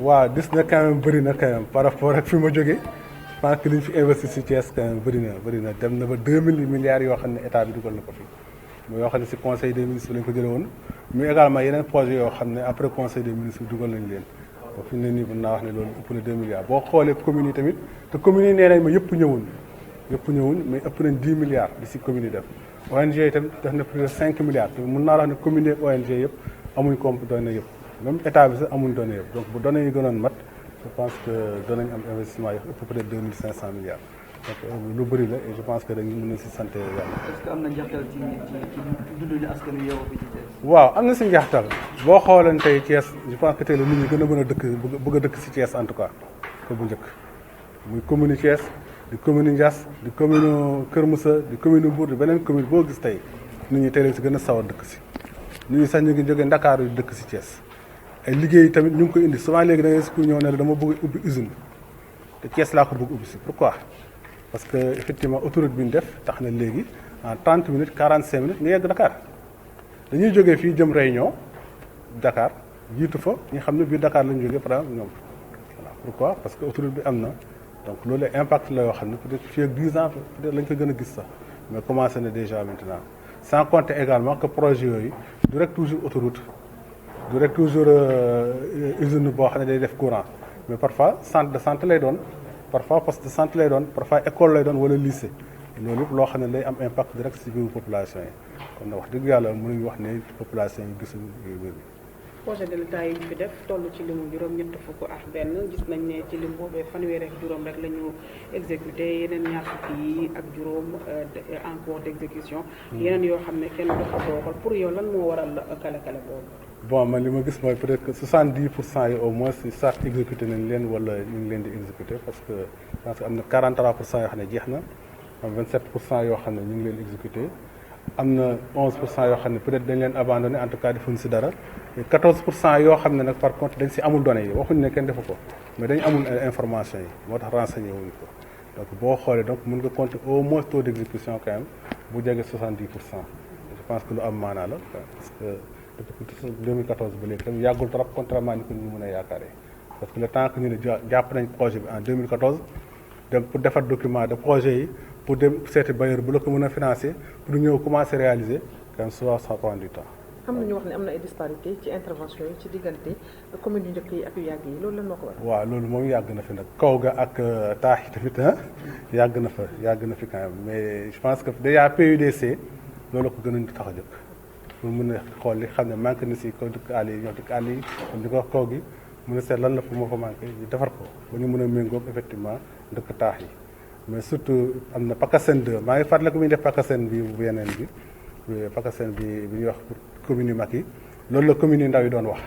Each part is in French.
waaw gis na quand même bëri na quand même par rapport ak fi ma jógee je pense que li ñu fi investi si Thiès quand même bëri na dem na ba 2000 milliards yoo xam ne état bi dugal na ko fi mais yoo xam ne si conseil des ministres lañ ko jëlee woon mais également yeneen projet yoo xam ne après conseil des ministres dugal nañ leen ba fi mu ne nii mën naa wax ne loolu ëpp na 2 milliards boo xoolee communes yi tamit te communes yi nee nañ ma yëpp ñëwuñ mais ëpp nañ 10 milliards di si communes yi def ONG yi tamit def na plus de 5 milliards te mën naa wax ne communes yi ONG yëpp amuñ comp données yëpp même état bi sax amuñ données yëpp donc bu données yi gënoon mat je pense que danañ am investissement yi ëpp peut-être 2500 milliards donc lu bëri la et je pense que dañu mën a si sant yàlla. est-ce que am na njaxtal ci dundu askan wi yow bi ci Thiès. waaw am na si njaxtal boo xoolee tey Thiès je pense que tey la nit ñi gën a mën a dëkk bëgg a dëkk si Thiès en tout cas que bu njëkk muy commune Thiès di commune Ndiass di commune Kër Moussa di commune Mbour di beneen commune boo gis tey nit ñi tey lañ si gën a sawar dëkk si nit ñi sax ñu ngi jógee Ndakaaru yu dëkk si Thiès ay liggéey tamit ñu ngi koy indi souvent léegi da ngay ku ñëw ne la dama bëgg ubbi usine te Thiès laa ko bëgg ubbi si pourquoi parce que effectivement autoroute bi ñu def tax na léegi en 30 minutes 45 minutes nga yegg Dakar dañuy jógee fii jëm Réunion Dakar jiitu fa ñi xam ne biir Dakar lañ jógee par exemple ñoom voilà pourquoi parce que autoroute bi am na donc loolu impact la yoo xam ne peut-être fii ak 10 ans peut-être lañ ko gën a gis sax mais commencé na déjà maintenant sans compter également que projet yooyu du rek toujours autoroute du rek toujours usine boo xam ne day def courant mais parfois centre de santé lay doon parfois poste de santé lay doon parfois école lay doon wala lycée loolu yëpp loo xam ne day am impact direct ci biir population yi kon nag wax dëgg yàlla mënuñu wax ne population yi gisuñu mbir mi. projet de l'État yi ñu fi def toll ci limu juróom-ñett fukk ak benn gis nañ ne ci lim boobee fanweeri ak juróom rek la ñu exécuté yeneen ñaar fukk yi ak juróom en cours d'exécution. yeneen yoo xam ne kenn doxatoo ko pour yow lan moo waral kale boobu. bon man li ma gis mooy peut-être que 70% yi au moins sax exécuté nañ leen wala ñu ngi leen di exécuté parce que am na 43% yoo xam ne jeex na am 27% yoo xam ne ñu ngi leen exécuté am na 11% yoo xam ne peut-être dañ leen abandonné en tout cas defuñ si dara et 14% yoo xam ne nag par contre dañ si amul données yi waxuñ ne kenn defu ko mais dañ amul information yi moo tax renseigné wuñ ko donc boo xoolee donc mën nga compter au moins taux d'exécution quand même bu jege 70%. je pense que lu am maanaa la parce que depuis 2014 ba léegi tamit yàggul trop contrairement ni ko ñu mën a yaakaaree parce que le temps que ñu ne jàpp nañ projet bi en 2014 dem pour defar document de projet yi pour dem seeti bailleur bu la ko mën a financer pour ñëw commencer réaliser quand même souvent ça prend du temps. am na ñu wax ne am na ay disparité ci intervention yi ci diggante commune yu njëkk yi ak yu yàgg yi loolu lan moo ko waral. waaw loolu moom yàgg na fi nag kaw ga ak taax yi tamit yàgg na fi quand même mais je pense que déjà PUDC loolu ko gën a tax a jóg pour mën a xool li xam ne manqué na si kaw dëkk àll yi ñoo dëkk àll yi comme di ko wax kaw gi mën a seet lan la fu moo fa manqué ñu defar ko ba ñu mën a méngóog effectivement dëkk taax yi mais surtout am na PACASEN 2 maa ngi fàttaliku muy def PACASEN bi bu yeneen bi PACASEN bi ñuy wax pour communes yu mag yi loolu la communes yu ndaw yi doon wax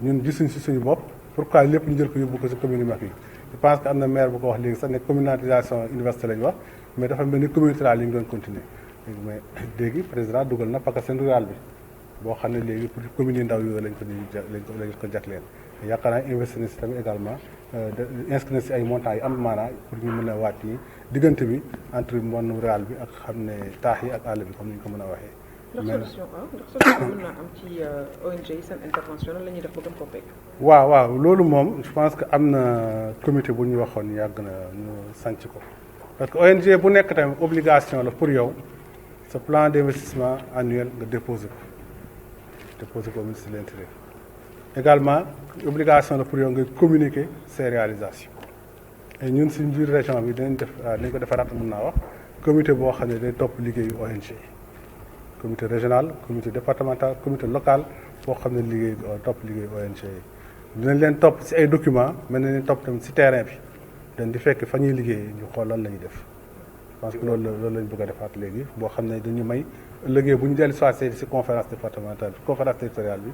ñun gisuñ si suñu bopp pourquoi lépp ñu jël ko yóbbu ko si communes yu mag yi je pense que am na maire bu ko wax léegi sax ne communalisation université la ñu wax mais dafa mel ni commune rurale yi ñu doon continuer mais léegi président dugal na PACASEN rural bi boo xam ne léegi pour communes yu ndaw yooyu lañ ko jagleel yaakaar naa investir na si tamit également inscrit na si ay montants yi am maanaa pour ñu mën a waat yi diggante bi entre monde rural bi ak xam ne taax yi ak àll bi comme ni ñu ko mën a waxee. ndax solution mën naa am ci ONG yi seen intervention la ñuy def ba gën koo fekk. waaw loolu moom je pense que am na comité bu ñu waxoon yàgg na ñu sanc ko parce que ONG bu nekk tamit obligation la pour yow sa plan d'investissement annuel nga déposer ko au ministère de l'Intérieur. également obligation la pour yow nga communiquer ses réalisations et ñun si biir région bi dañ ko defaraat mën naa wax comité boo xam ne day topp liggéeyu ONG comité régional comité départemental comité local boo xam ne liggéey topp liggéeyu ONG yi dinañ leen topp si ay documents mel na leen topp tamit si terrain bi dañ di fekk fa ñuy liggéey ñu xool lan la ñuy def je pense que loolu lañ bëgg a defaat léegi boo xam ne dañu may liggéey bu ñu dellu si conférence départementale conférence territoriale bi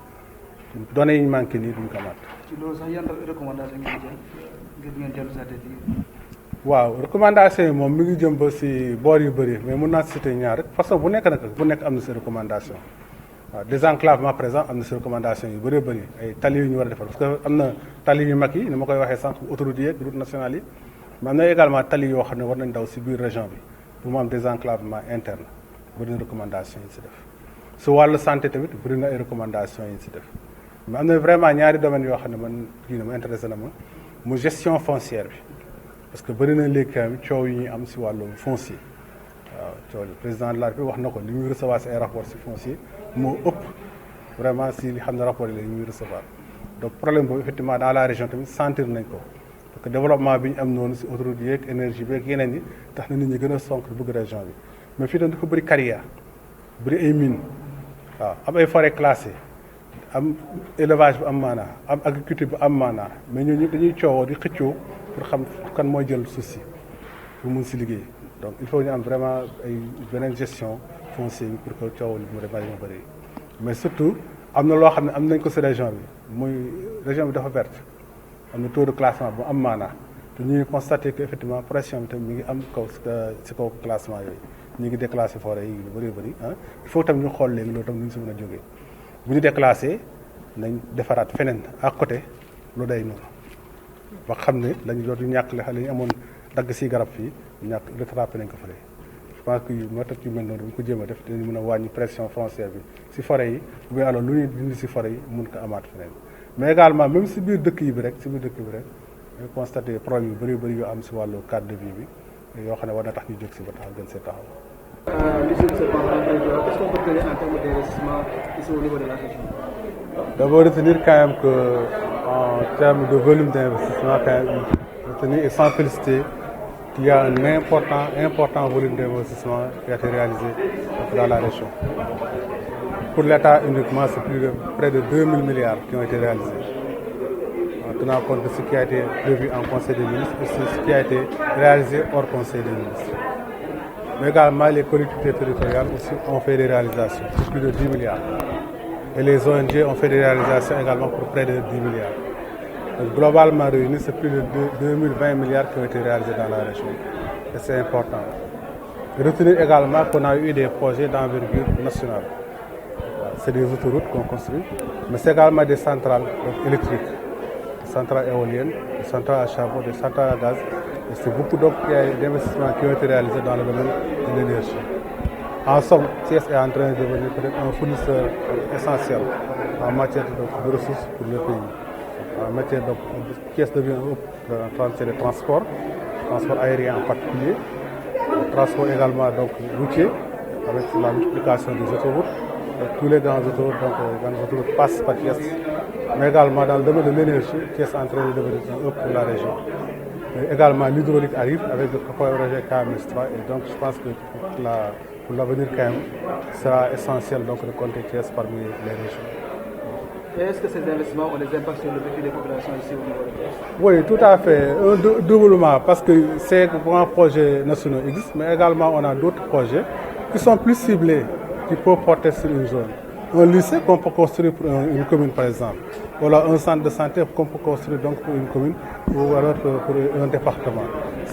données yi ñu manqué nii duñ ko mat. ci loolu sax yan recommandation ngeen jël ngir ngeen dellu saa yi. waaw recommandation yi moom mi ngi jëm ba si boor yu bëri mais mun naa citer ñaar rek façon bu nekk nag bu nekk am na si recommandation waaw désenclavement par exemple am na si recommandation yu bëree bëri ay tali yu ñu war a defar parce que am na tali yu mag yi ni ma koy waxee sànq autoroute yi ak route nationale yi mais am na également tali yoo xam ne war nañ daw si biir région bi pour mu am désenclavement interne bëri na recommandation yi si def su wàllu santé tamit bëri na ay recommandation yi si def mais am na vraiment ñaari domaines yoo xam ne man kii na ma intéressé na ma mu gestion foncière bi parce que bëri na léegi quand même coow yi ñuy am si wàllu foncier waaw coow li président de la République wax na ko li muy recevoir si ay rapport si foncier moo ëpp vraiment si li xam ne rapport yi la ñuy recevoir donc problème boobu effectivement dans la région tamit sentir nañ ko parce que développement bi ñu am noonu si autoroute yeeg énergie beeg yeneen yi tax na nit ñi gën a sonk bëgg région bi mais fii tam dafa bëri carrière bëri ay mine waaw am ay forêt classée am élevage bu am maanaa am agriculture bu am maanaa mais ñooñu ñëpp dañuy coowoo di xëccoo pour xam kan mooy jël suuf si pour mun si liggéey donc il faut ñu am vraiment ay beneen gestion foncière bi pour que coow li mu vraiment ñu bëri mais surtout am na loo xam ne am nañ ko si région bi muy région bi dafa verte am na taux de classement bu am maanaa te ñu ngi constaté que effectivement pression bi tamit mi ngi am kaw si kaw classement yooyu ñu ngi déclassé forêt yi lu bëri bëri ah il faut tam ñu xool léegi loolu tam nu ñu si mën a jógee bu ñu déclassé nañ defaraat feneen à côté lu day noonu ba xam ne lañu dootu ñàkk la ñu amoon dagg si garab fii ñàkk rattrapé nañ ko fële je pense que moo tax yu mel noonu bu ñu ko jéem a def dinañ mën a wàññi pression foncière bi si forêt yi ou bien alors lu ñuy dindi si forêt yi mun ko amaat feneen mais également même si biir dëkk yi bi rek dañu constaté problème yu bëri bëri yu am si wàllu cadre de vie bi yoo xam ne war na tax ñu jóg si ba taxaw gën see taxaw. Est-ce qu'on peut tenir en termes d'investissement ici au niveau de la région? D'abord retenir quand même que en termes de volume d'investissement, quand même, retenir et sans féliciter qu'il y a un important volume d'investissement qui a été réalisé dans la région. Pour l'État uniquement, c'est près de 2000 milliards qui ont été réalisés. En tenant compte de ce qui a été prévu en Conseil des ministres et ce qui a été réalisé hors Conseil des ministres. Mais également, les collectivités territoriales aussi ont fait des réalisations, c'est plus de 10 milliards. Et les ONG ont fait des réalisations également pour près de 10 milliards. Donc, globalement réunis, c'est plus de 2020 milliards qui ont été réalisés dans la région. Et c'est important. Et retenir également qu'on a eu des projets d'envergure nationale. C'est des autoroutes qu'on construit, mais c'est également des centrales électriques, des centrales éoliennes, des centrales à charbon, des centrales à gaz. Et c'est beaucoup d'investissements qui ont été réalisés dans le domaine de l'énergie. En somme, Thiès est en train de devenir peut-être un fournisseur essentiel en matière de ressources pour le pays. En matière de Thiès devient un hub de transport aérien en particulier, le transport également donc routier avec la multiplication des autoroutes. Tous les grands autoroutes passent par Thiès, mais également dans le domaine de l'énergie, Thiès est en train de devenir un hub pour la région. Et également l'hydraulique arrive avec le projet KMS3 et donc je pense que pour l'avenir quand même, sera essentiel donc de compter Thiès parmi les régions. Et est-ce que ces investissements ont des impacts sur le vécu des populations ici au niveau de Thiès? Oui, tout à fait. Un doublement parce que ces grands projets nationaux existent, mais également on a d'autres projets qui sont plus ciblés, qui peuvent porter sur une zone. Un lycée qu'on peut construire pour une commune par exemple, ou alors un centre de santé qu'on peut construire donc pour une commune ou alors pour un département.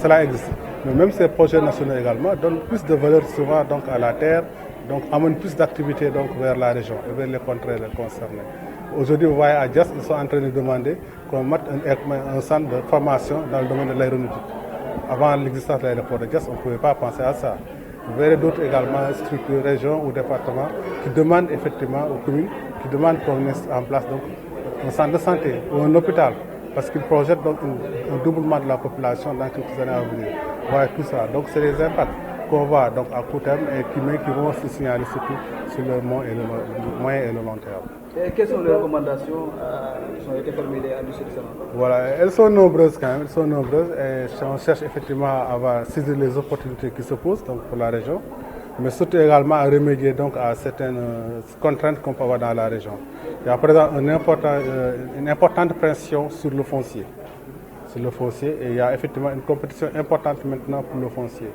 Cela existe. Mais même ces projets nationaux également donnent plus de valeur souvent donc à la terre, donc amènent plus d'activités donc vers la région et vers les contrées concernées. Aujourd'hui, vous voyez à Dias, ils sont en train de demander qu'on mette un centre de formation dans le domaine de l'aéronautique. Avant l'existence de l'aéroport de Dias, on ne pouvait pas penser à ça. Vous verrez d'autres également structures, régions ou départements qui demandent effectivement aux communes, qui demandent qu'on mette en place donc un centre de santé ou un hôpital, parce qu'ils projettent donc un doublement de la population dans quelques années à venir. Voilà tout ça. Donc c'est des impacts qu'on voit donc à court terme et qui vont se signaler surtout sur le moyen et le long terme. Et quelles sont les recommandations qui ont été formulées à l'issue de cela? Voilà, elles sont nombreuses quand même, elles sont nombreuses et on cherche effectivement à saisir les opportunités qui se posent donc pour la région, mais surtout également à remédier donc à certaines contraintes qu'on peut avoir dans la région. Il y a par exemple une importante pression sur le foncier. Et il y a effectivement une compétition importante maintenant pour le foncier.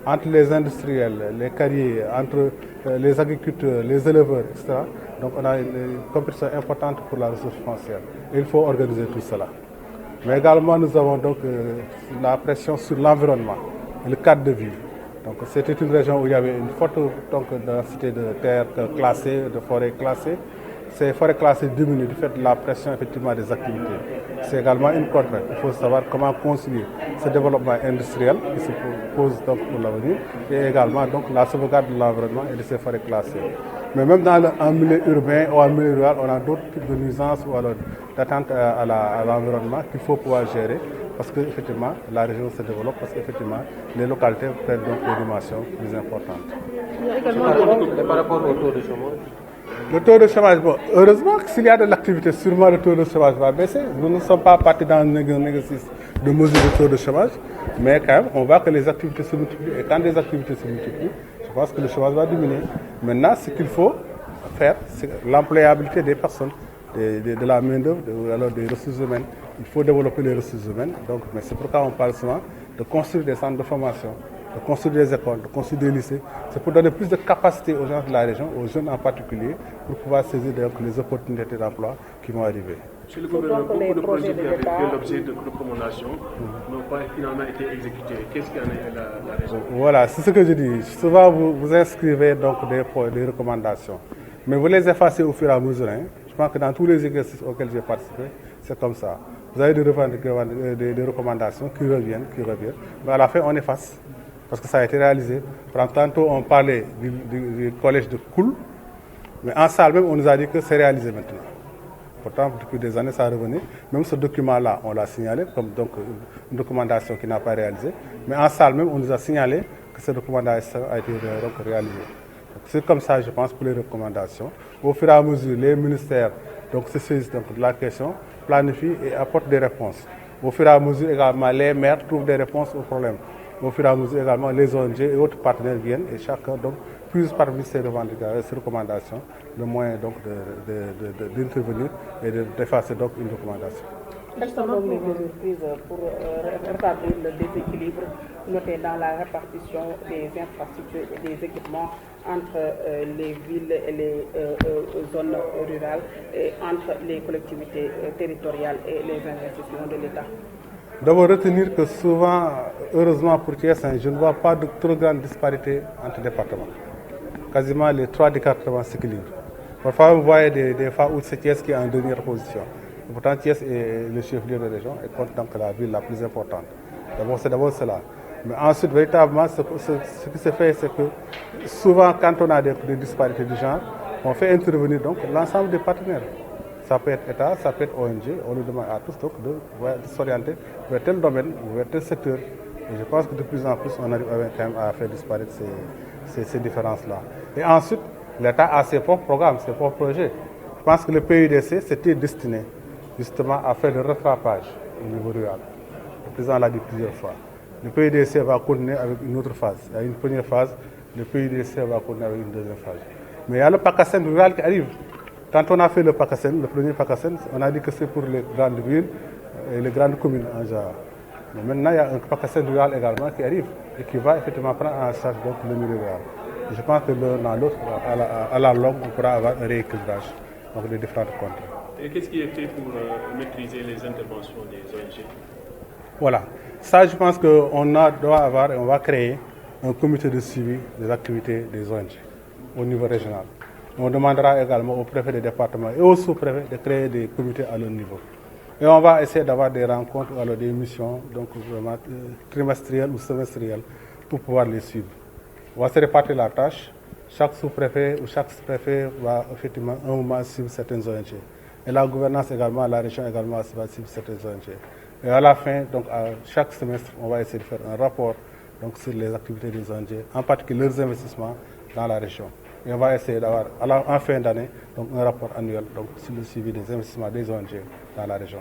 Entre les industriels, les carriers, entre les agriculteurs, les éleveurs, etc. Donc on a une compétition importante pour la ressource foncière. Et il faut organiser tout cela. Mais également nous avons donc la pression sur l'environnement, le cadre de vie. Donc c'était une région où il y avait une forte densité de terres classées, de forêts classées. ces forêts classées diminuent du fait de la pression effectivement des activités. C'est également une contrainte. Il faut savoir comment concilier ce développement industriel qui se pose donc pour l'avenir et également donc la sauvegarde de l'environnement et de ces forêts classées. Mais même en milieu urbain ou en milieu rural, on a d'autres types de nuisances ou alors d'attentes à l'environnement qu'il faut pouvoir gérer parce qu'effectivement la région se développe, parce qu'effectivement les localités prennent donc des dimensions plus importantes. Par rapport au taux de chômage. Le taux de chômage, bon, heureusement que s'il y a de l'activité, sûrement le taux de chômage va baisser. Nous ne sommes pas partis dans un exercice de mesure de taux de chômage, mais quand même, on voit que les activités se multiplient. Et quand les activités se multiplient, je pense que le chômage va diminuer. Maintenant, ce qu'il faut faire, c'est l'employabilité des personnes, de la main-d'œuvre, alors des ressources humaines. Il faut développer les ressources humaines. Donc, mais c'est pourquoi on parle souvent de construire des centres de formation, de construire des écoles, de construire des lycées. C'est pour donner plus de capacité aux gens de la région, aux jeunes en particulier, pour pouvoir saisir donc, les opportunités d'emploi qui vont arriver. Chez le gouvernement, beaucoup de projets qui avaient fait l'objet de recommandations n'ont pas finalement été exécutés. Qu'est-ce qu'il y en a la raison? Voilà, c'est ce que je dis. Souvent, vous inscrivez donc des recommandations, mais vous les effacez au fur et à mesure. Je pense que dans tous les exercices auxquels j'ai participé, c'est comme ça. Vous avez des recommandations qui reviennent, mais à la fin, on efface, parce que ça a été réalisé. Par exemple, tantôt, on parlait du collège de Koul, mais en salle même, on nous a dit que c'est réalisé maintenant. Pourtant, depuis des années, ça revenait. Même ce document-là, on l'a signalé comme donc, une recommandation qui n'a pas réalisée. Mais en salle même, on nous a signalé que cette recommandation a été donc, réalisée. C'est comme ça, je pense, pour les recommandations. Au fur et à mesure, les ministères se saisissent de la question, planifient et apportent des réponses. Au fur et à mesure, également, les maires trouvent des réponses aux problèmes. Au fur et à mesure, également, les ONG et autres partenaires viennent et chacun donc, puise parmi ces recommandations le moyen d'intervenir et d'effacer donc une recommandation. Quelles sont donc les mesures prises pour rétablir le déséquilibre noté dans la répartition des infrastructures et des équipements entre les villes et les zones rurales et entre les collectivités territoriales et les investissements de l'État? D'abord, retenir que souvent, heureusement pour Thiès, je ne vois pas de trop grande disparité entre départements. Quasiment les 3 départements s'équilibrent. Parfois, vous voyez des fois où c'est Thiès qui est en dernière position. Et pourtant, Thiès est le chef-lieu de la région et compte donc la ville la plus importante. C'est d'abord cela. Mais ensuite, véritablement, ce qui se fait, c'est que souvent, quand on a des disparités du genre, on fait intervenir donc l'ensemble des partenaires. Ça peut être État, ça peut être ONG. On nous demande à tous donc, de s'orienter vers tel domaine ou vers tel secteur. Et je pense que de plus en plus, on arrive quand même à faire disparaître ces différences-là. Et ensuite, l'État a ses propres programmes, ses propres projets. Je pense que le PUDC, c'était destiné justement à faire le rattrapage au niveau rural. Le président l'a dit plusieurs fois. Le PUDC va continuer avec une autre phase. Il y a une première phase, le PUDC va continuer avec une deuxième phase. Mais il y a le PACASEN rural qui arrive. Quand on a fait le PACASEN, le premier PACASEN, on a dit que c'est pour les grandes villes et les grandes communes en général. Mais maintenant, il y a un PACASEN rural également qui arrive et qui va effectivement prendre en charge donc, le milieu rural. Et je pense que l'un l'autre, à la longue, on pourra avoir un rééquilibrage donc, des différentes contrées. Et qu'est-ce qui est fait pour maîtriser les interventions des ONG? Voilà. Ça, je pense qu'on doit avoir et on va créer un comité de suivi des activités des ONG au niveau régional. On demandera également aux préfets des départements et aux sous-préfets de créer des comités à leur niveau. Et on va essayer d'avoir des rencontres, alors des missions donc vraiment trimestrielles ou semestrielles pour pouvoir les suivre. On va se répartir la tâche. Chaque sous-préfet ou chaque préfet va effectivement un moment suivre certaines ONG. Et la gouvernance également, la région également va suivre certaines ONG. Et à la fin, donc à chaque semestre, on va essayer de faire un rapport donc, sur les activités des ONG, en particulier leurs investissements dans la région. Et on va essayer d'avoir, en fin d'année, un rapport annuel donc, sur le suivi des investissements des ONG dans la région.